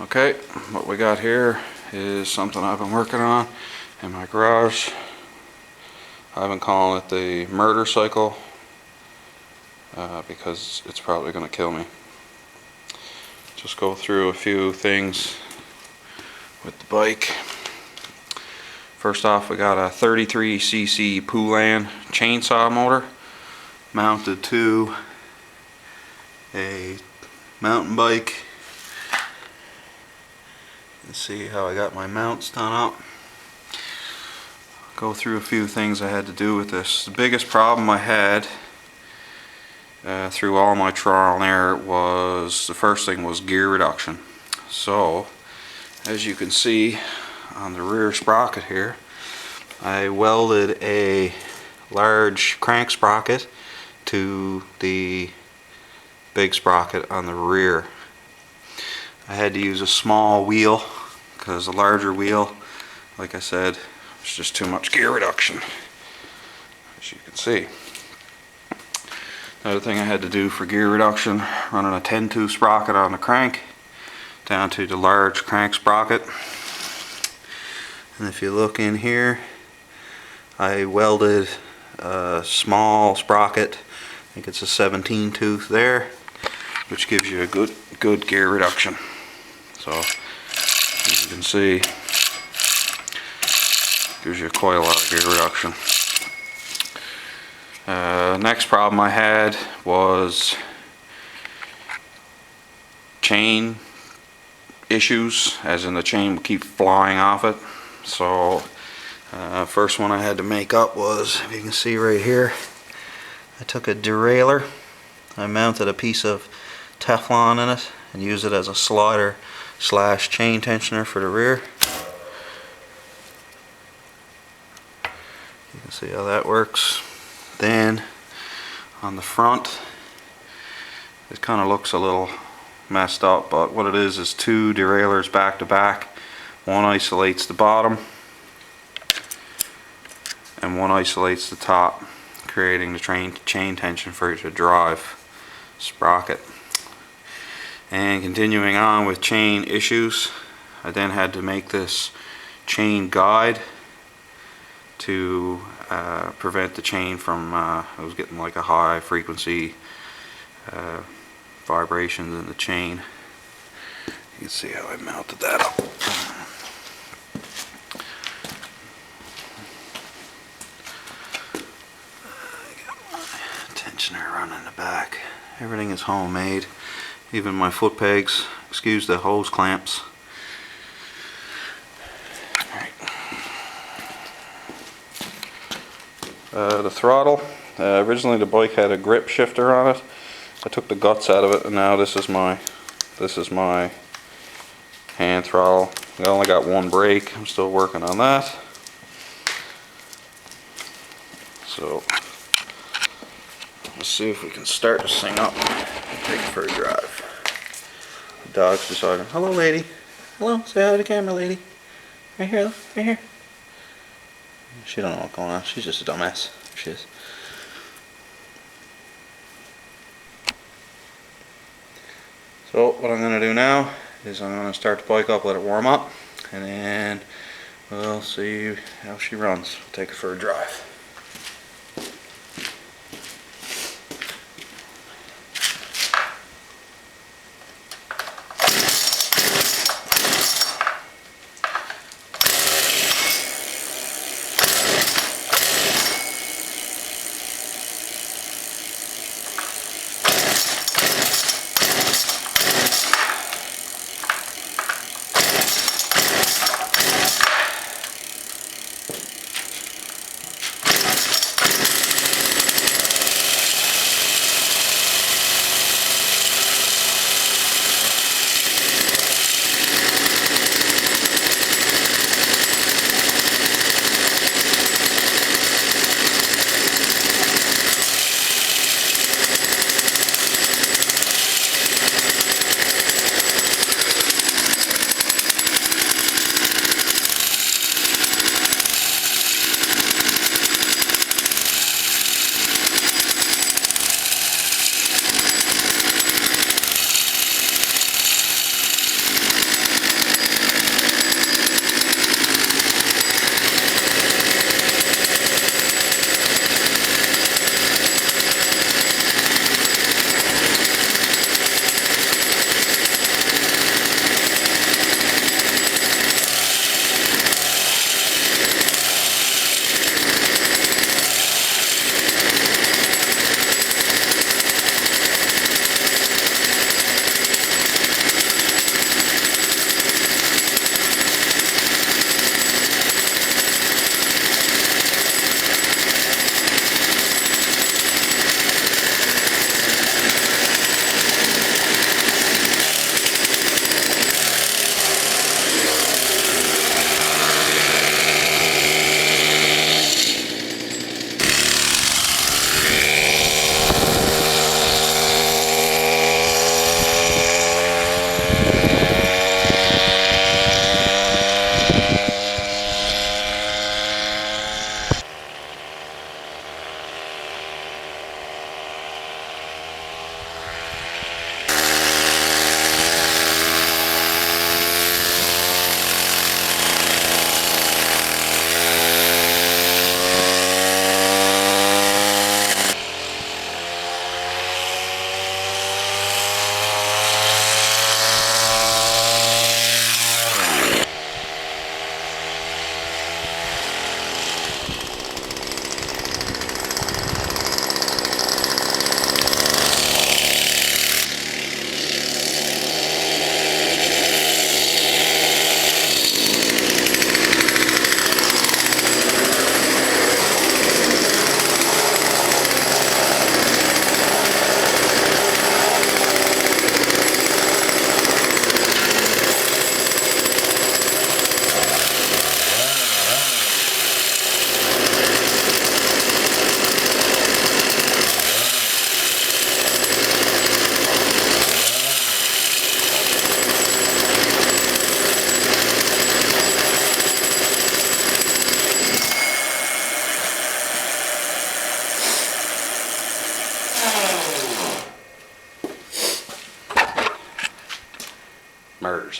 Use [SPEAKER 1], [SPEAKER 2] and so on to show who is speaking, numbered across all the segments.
[SPEAKER 1] Okay, what we got here is something I've been working on in my garage. I've been calling it the murder cycle because it's probably going to kill me. Just go through a few things with the bike. First off, we got a 33cc Poulan Chainsaw motor mounted to a mountain bike. You can see how I got my mounts done up. Go through a few things I had to do with this. The biggest problem I had through all my trial and error was, the first thing was gear reduction. So as you can see on the rear sprocket here, I welded a large crank sprocket to the big sprocket on the rear. I had to use a small wheel because a larger wheel, like I said, it's just too much gear reduction, as you can see. Another thing I had to do for gear reduction, running a 10-tooth sprocket on the crank down to the large crank sprocket. And if you look in here, I welded a small sprocket, I think it's a 17-tooth there, which gives you a good gear reduction. So as you can see, gives you quite a lot of gear reduction. Next problem I had was chain issues, as in the chain would keep flying off it. So first one I had to make up was, if you can see right here, I took a derailleur, I mounted a piece of Teflon in it and used it as a slider slash chain tensioner for the rear. You can see how that works. Then on the front, it kind of looks a little messed up, but what it is two derailleurs back to back. One isolates the bottom and one isolates the top, creating the chain tension for you to drive sprocket. And continuing on with chain issues, I then had to make this chain guide to prevent the chain from, I was getting like a high frequency vibrations in the chain. You can see how I mounted that up. I got my tensioner running in the back. Everything is homemade, even my foot pegs, excuse the hose clamps. The throttle, originally the bike had a grip shifter on it. I took the guts out of it, and now this is my hand throttle. I only got one brake. I'm still working on that. So let's see if we can start this thing up and take it for a drive. The dog's deciding. Hello, lady. Hello. Say hi to the camera, lady. Right here. Right here. She don't know what's going on. She's just a dumbass. She is. So what I'm going to do now is I'm going to start the bike up, let it warm up, and then we'll see how she runs. We'll take her for a drive.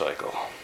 [SPEAKER 1] motorcycle.